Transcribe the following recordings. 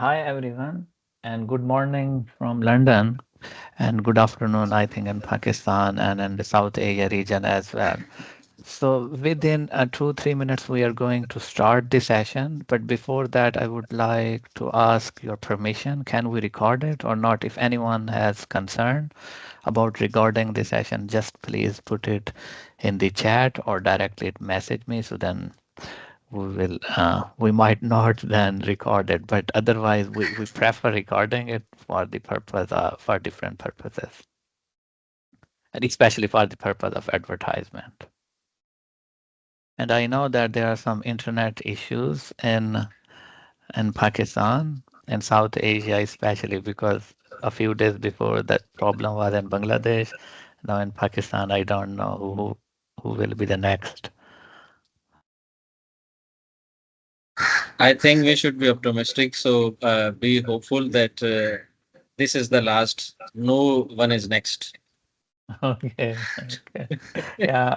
Hi everyone, and good morning from London, and good afternoon, I think, in Pakistan and in the South Asia region as well. So, within 2-3 minutes, we are going to start the session. But before that, I would like to ask your permission. Can we record it or not? If anyone has concern about recording the session, just please put it in the chat or directly message me. So then we might not then record it, but otherwise we prefer recording it for the purpose for different purposes, and especially for the purpose of advertisement. And I know that there are some internet issues in Pakistan and South Asia, especially because a few days before that problem was in Bangladesh. Now in Pakistan, I don't know who will be the next. I think we should be optimistic. So be hopeful that this is the last. No one is next. Okay, okay. Yeah,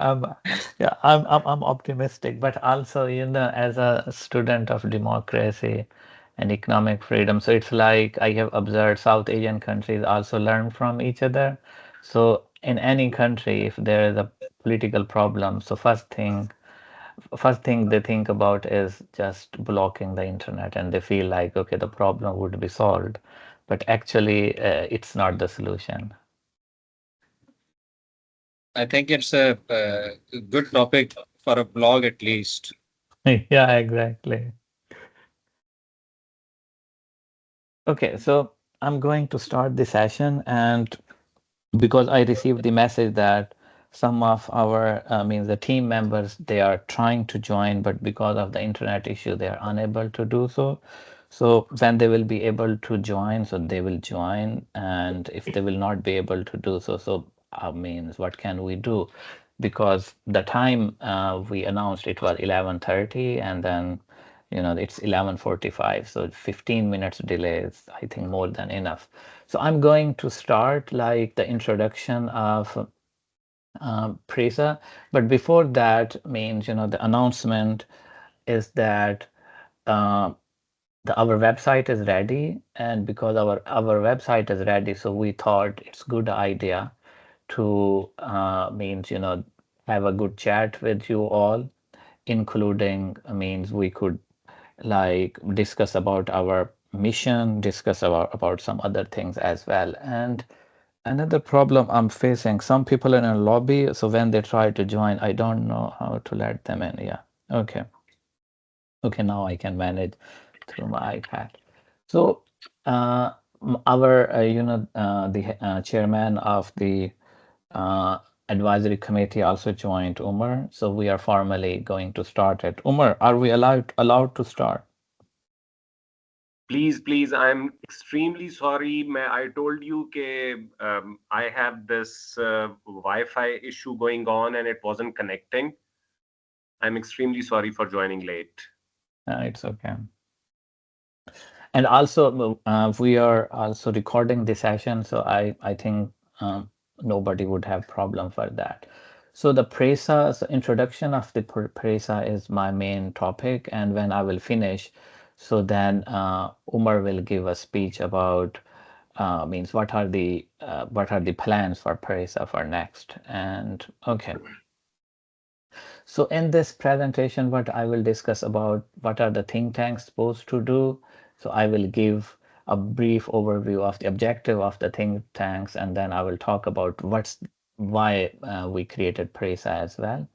I'm optimistic, but also, as a student of democracy and economic freedom, so it's like I have observed South Asian countries also learn from each other. So in any country, if there is a political problem, so first thing they think about is just blocking the internet, and they feel like, okay, the problem would be solved, but actually, it's not the solution. I think it's a good topic for a blog at least. Yeah, exactly. Okay, so I'm going to start the session, and because I received the message that some of our, means the team members, they are trying to join, but because of the internet issue, they are unable to do so. So when they will be able to join, so they will join, and if they will not be able to do so, means what can we do? Because the time we announced it was 11:30, and then it's 11:45, so 15 minutes delay is, I think, more than enough. So I'm going to start like the introduction of PRISA, but before that, means the announcement is that uh, our website is ready, and because our website is ready, so we thought it's good idea to means have a good chat with you all, including means we could like discuss about our mission, discuss about some other things as well. And another problem I'm facing, some people are in a lobby, so when they try to join, I don't know how to let them in. Yeah. Okay. Okay, now I can manage through my iPad. So, our, the chairman of the uh, advisory committee also joined, Umar. So we are formally going to start it. Umar, are we allowed to start? Please, I'm extremely sorry. I told you that I have this Wi-Fi issue going on and it wasn't connecting. I'm extremely sorry for joining late. It's okay. And also, we are also recording the session, so I think nobody would have problem for that. So the PRISA, so introduction of the PRISA is my main topic, and when I will finish, so then Umar will give a speech about means what are the plans for PRISA for next. And okay. So in this presentation, what I will discuss about what are the think tanks supposed to do. So I will give a brief overview of the objective of the think tanks, and then I will talk about why we created PRISA as well.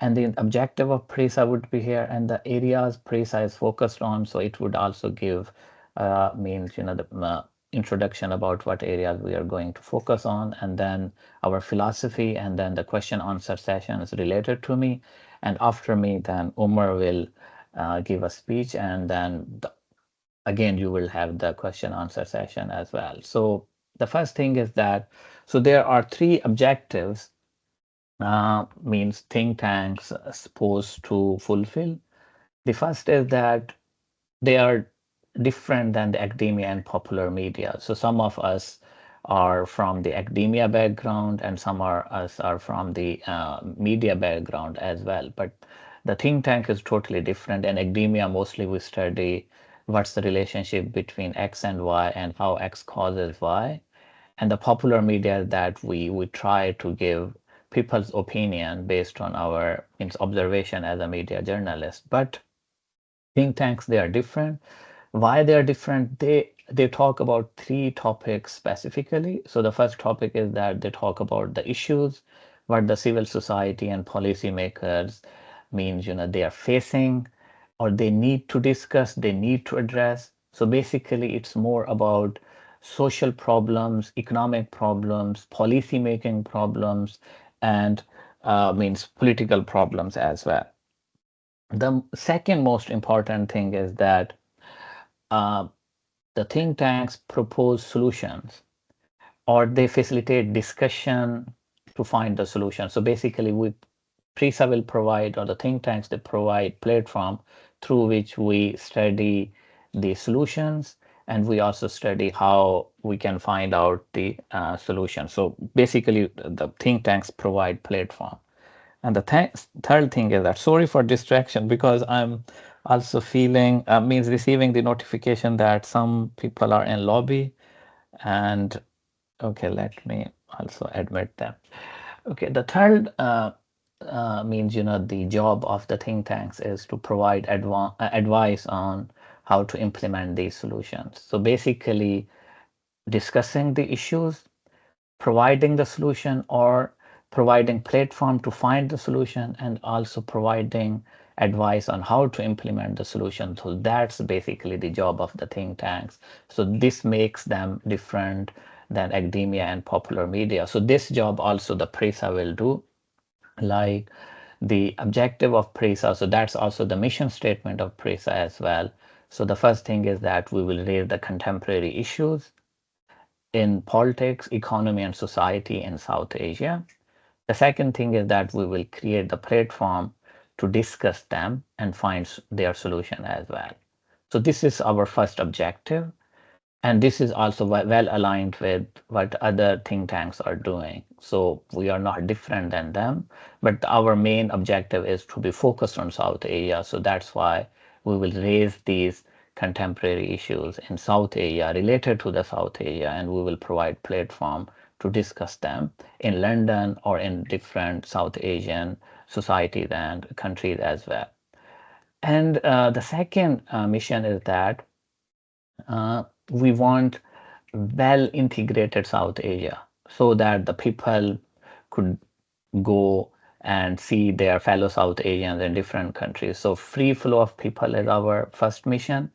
And the objective of PRISA would be here, and the areas PRISA is focused on. So it would also give means the introduction about what areas we are going to focus on, and then our philosophy, and then the question answer sessions related to me. And after me, then Umar will give a speech, and then again you will have the question answer session as well. So the first thing is that so there are three objectives means think tanks supposed to fulfill. The first is that they are different than the academia and popular media. So some of us are from the academia background, and some are us are from the media background as well. But the think tank is totally different. In academia, mostly we study what's the relationship between X and Y and how X causes Y. And the popular media that we try to give people's opinion based on our means observation as a media journalist. But think tanks, they are different. Why they are different? They talk about three topics specifically. So the first topic is that they talk about the issues what the civil society and policymakers means they are facing or they need to discuss, they need to address. So basically it's more about social problems, economic problems, policy making problems, and means political problems as well. The second most important thing is that uh, the think tanks propose solutions or they facilitate discussion to find the solution. So basically, we PRISA will provide, or the think tanks they provide platform through which we study the solutions and we also study how we can find out the solution. So basically, the think tanks provide platform. And the third thing is that sorry for distraction because I'm also feeling means receiving the notification that some people are in lobby and okay, let me also admit them. Okay, the third means the job of the think tanks is to provide advice on how to implement these solutions. So basically discussing the issues, providing the solution or providing platform to find the solution and also providing advice on how to implement the solution. So that's basically the job of the think tanks. So this makes them different than academia and popular media. So this job also the PRISA will do, like the objective of PRISA. So that's also the mission statement of PRISA as well. So the first thing is that we will raise the contemporary issues in politics, economy, and society in South Asia. The second thing is that we will create the platform to discuss them and find their solution as well. So this is our first objective. And this is also well aligned with what other think tanks are doing. So we are not different than them, but our main objective is to be focused on South Asia. So that's why we will raise these contemporary issues in South Asia related to the South Asia, and we will provide platform to discuss them in London or in different South Asian societies and countries as well. And the second mission is that we want well integrated South Asia so that the people could go and see their fellow South Asians in different countries. So free flow of people is our first mission,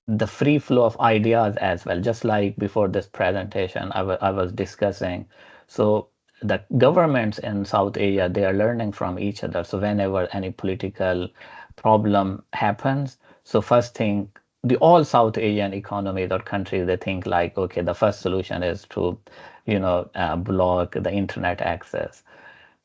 the free flow of ideas as well, just like before this presentation I was discussing. So the governments in South Asia, they are learning from each other. So whenever any political problem happens, so first thing, the all South Asian economies or countries, they think like, okay, the first solution is to, block the internet access.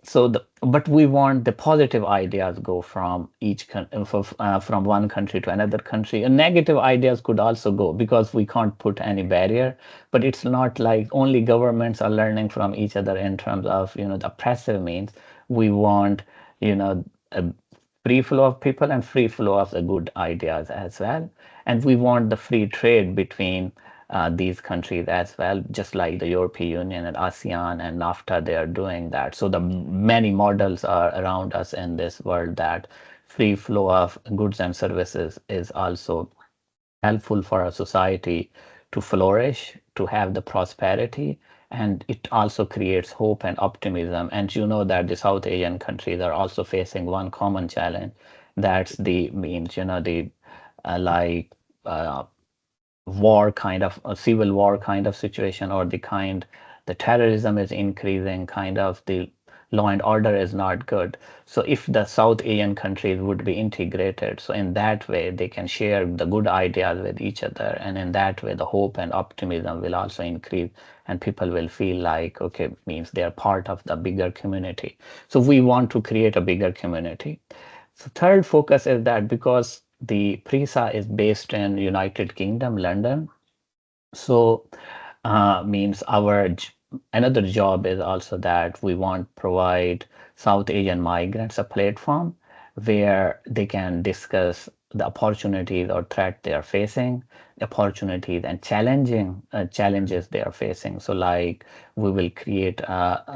So but we want the positive ideas go from from one country to another country, and negative ideas could also go because we can't put any barrier. But it's not like only governments are learning from each other in terms of the oppressive means. We want a free flow of people and free flow of the good ideas as well, and we want the free trade between these countries as well, just like the European Union and ASEAN and NAFTA, they are doing that. So the many models are around us in this world that free flow of goods and services is also helpful for a society to flourish, to have the prosperity, and it also creates hope and optimism. And you know that the South Asian countries are also facing one common challenge. That's the means, the like war kind of a civil war kind of situation, or the terrorism is increasing, kind of the law and order is not good. So if the South Asian countries would be integrated, so in that way they can share the good ideas with each other, and in that way the hope and optimism will also increase, and people will feel like, okay, means they are part of the bigger community. So we want to create a bigger community. So third focus is that because the PRISA is based in United Kingdom, London, so means another job is also that we want provide South Asian migrants a platform where they can discuss the opportunities or threat they are facing, opportunities and challenging challenges they are facing. So like we will create,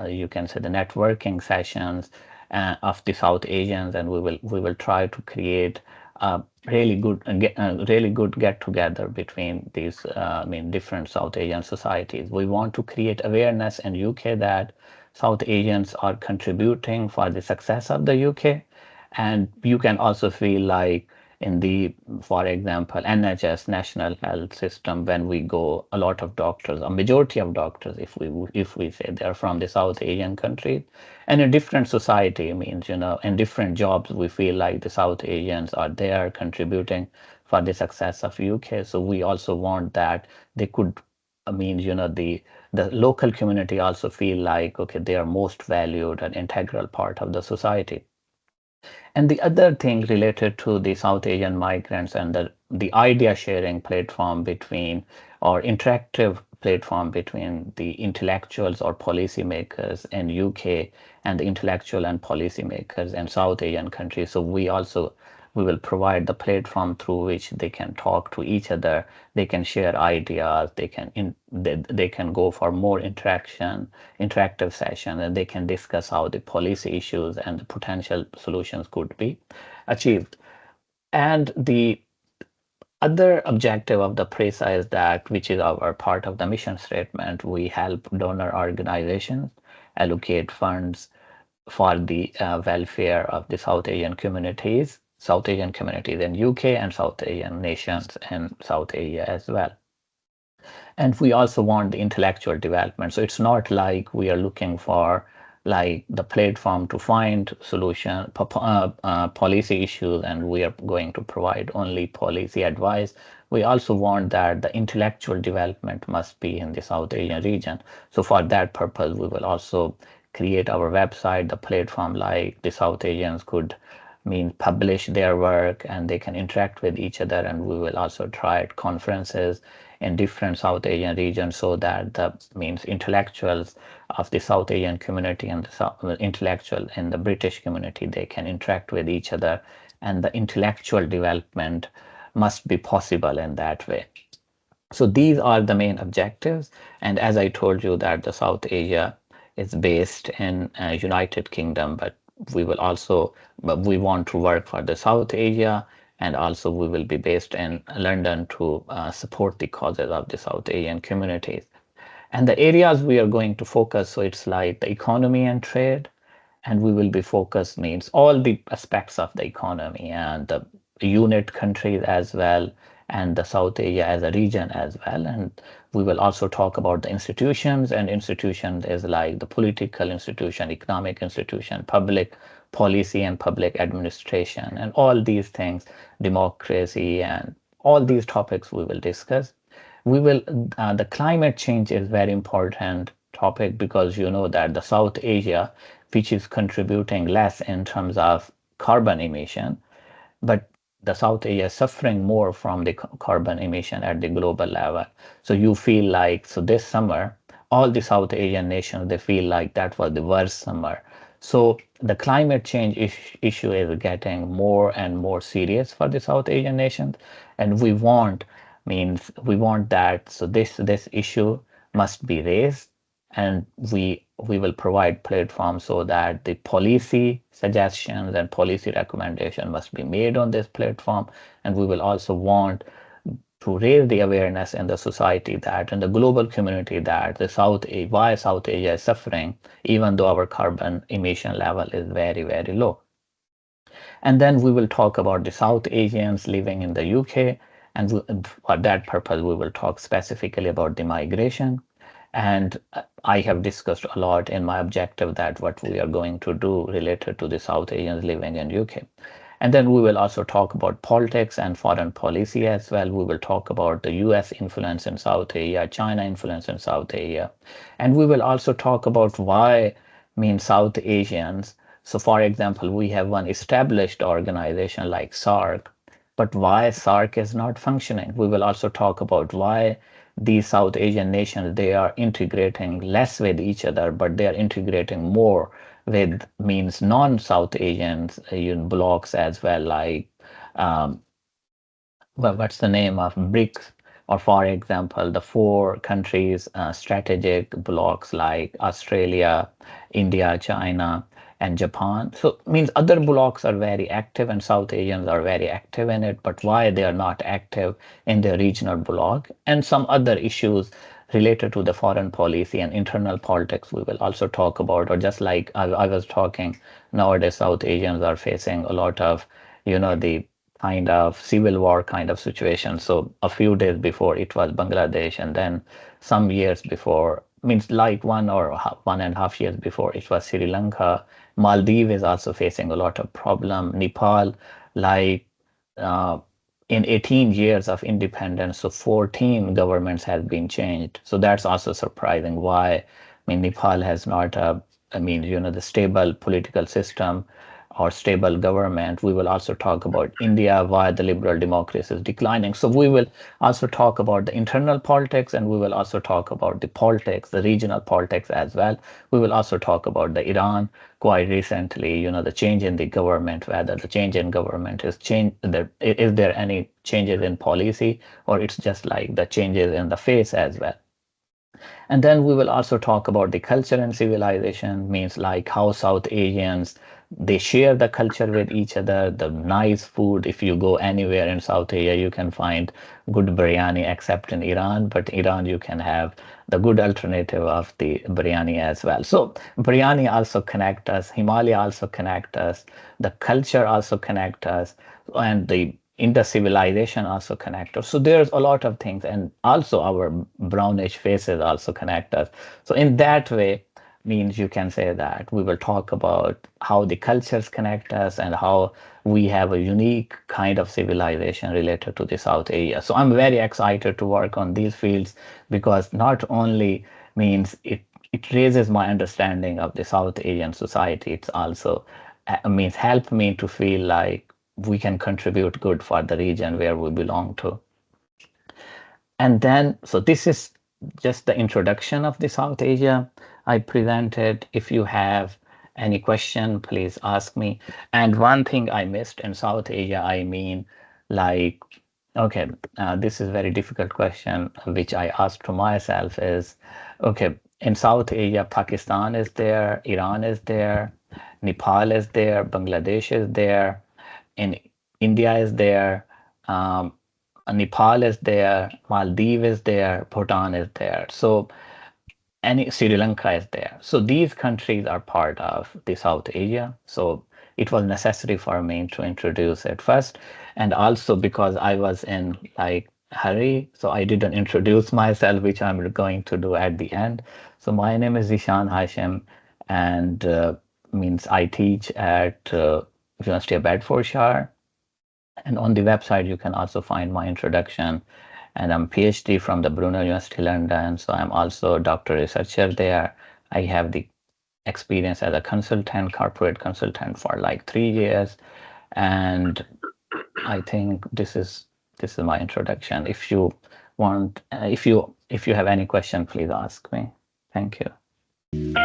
you can say the networking sessions of the South Asians, and we will try to create really good get together between these different South Asian societies. We want to create awareness in UK that South Asians are contributing for the success of the UK. And you can also feel like in the, for example, NHS, National Health System, when we go, a lot of doctors, a majority of doctors, if we say they're from the South Asian countries, and a different society means, in different jobs, we feel like the South Asians are there contributing for the success of UK. So we also want that they could, the local community also feel like, okay, they are most valued and integral part of the society. And the other thing related to the South Asian migrants and the idea sharing platform between, or interactive platform between the intellectuals or policymakers in UK and the intellectual and policymakers in South Asian countries. So we will provide the platform through which they can talk to each other, they can share ideas, they can go for more interactive session, and they can discuss how the policy issues and the potential solutions could be achieved. And the other objective of the PRISA is that, which is our part of the mission statement, we help donor organizations allocate funds for the welfare of the South Asian communities in UK and South Asian nations in South Asia as well. And we also want the intellectual development. So it's not like we are looking for like the platform to find policy issues, and we are going to provide only policy advice. We also want that the intellectual development must be in the South Asian region. So for that purpose, we will also create our website, the platform, like the South Asians could publish their work and they can interact with each other. And we will also try at conferences in different South Asian regions, so that the intellectuals of the South Asian community and the intellectual in the British community, they can interact with each other, and the intellectual development must be possible in that way. So these are the main objectives. And as I told you that the South Asia is based in United Kingdom, but we want to work for the South Asia, and also we will be based in London to support the causes of the South Asian communities. And the areas we are going to focus, so it's like the economy and trade, and we will be focused means all the aspects of the economy and the unit countries as well, and the South Asia as a region as well. And we will also talk about the institutions, and institutions is like the political institution, economic institution, public policy and public administration, and all these things, democracy, and all these topics we will discuss. We will The climate change is very important topic, because you know that the South Asia, which is contributing less in terms of carbon emission, but the South Asia is suffering more from the carbon emission at the global level. So you feel like, so this summer, all the South Asian nations, they feel like that was the worst summer. So the climate change issue is getting more and more serious for the South Asian nations, and we want that. So this issue must be raised, and we will provide platforms so that the policy suggestions and policy recommendation must be made on this platform. And we will also want to raise the awareness in the society, that in the global community, that why South Asia is suffering, even though our carbon emission level is very, very low. And then we will talk about the South Asians living in the UK. And for that purpose, we will talk specifically about the migration. And I have discussed a lot in my objective that what we are going to do related to the South Asians living in UK. And then we will also talk about politics and foreign policy as well. We will talk about the US influence in South Asia, China influence in South Asia. And we will also talk about why South Asians. So for example, we have one established organization like SARC, but why SARC is not functioning. We will also talk about why these South Asian nations, they are integrating less with each other, but they are integrating more with non-South Asians blocks as well, like well, what's the name of BRICS, or for example, the four countries, strategic blocks like Australia, India, China, and Japan. So means other blocks are very active and South Asians are very active in it, but why they are not active in the regional bloc and some other issues related to the foreign policy and internal politics we will also talk about. Or just like I was talking, nowadays South Asians are facing a lot of, the kind of civil war kind of situation. So a few days before it was Bangladesh, and then some years before, means like 1.5 years before, it was Sri Lanka. Maldives is also facing a lot of problem. Nepal, like uh, in 18 years of independence, so 14 governments has been changed. So that's also surprising. Why? I mean, Nepal has not the stable political system or stable government. We will also talk about India, why the liberal democracy is declining. So we will also talk about the internal politics, and we will also talk about the politics, the regional politics as well. We will also talk about the Iran quite recently, the change in the government, whether the change in government is there any changes in policy, or it's just like the changes in the face as well. And then we will also talk about the culture and civilization, means like how South Asians, they share the culture with each other, the nice food. If you go anywhere in South Asia, you can find good biryani, except in Iran. But Iran, you can have the good alternative of the biryani as well. So biryani also connect us, Himalaya also connect us, the culture also connect us, and the in the civilization also connect us. So there's a lot of things, and also our brownish faces also connect us. So in that way, means you can say that we will talk about how the cultures connect us and how we have a unique kind of civilization related to the South Asia. So I'm very excited to work on these fields, because not only means it raises my understanding of the South Asian society, it's also means help me to feel like we can contribute good for the region where we belong to. And then, so this is just the introduction of the South Asia I presented. If you have any question, please ask me. And one thing I missed in South Asia, I mean, like, okay, this is a very difficult question, which I asked to myself is, okay, in South Asia, Pakistan is there, Iran is there, Nepal is there, Bangladesh is there, in India is there, um, Nepal is there, Maldives is there, Bhutan is there. So and Sri Lanka is there. So these countries are part of the South Asia. So it was necessary for me to introduce it first. And also because I was in like hurry, so I didn't introduce myself, which I'm going to do at the end. So my name is Zeeshan Hashim, and means I teach at University of Bedfordshire. And on the website, you can also find my introduction. And I'm PhD from the Brunel University London. So I'm also a doctoral researcher there. I have the experience as a consultant, corporate consultant for like 3 years. And I think this is my introduction. If you want, if you have any question, please ask me. Thank you.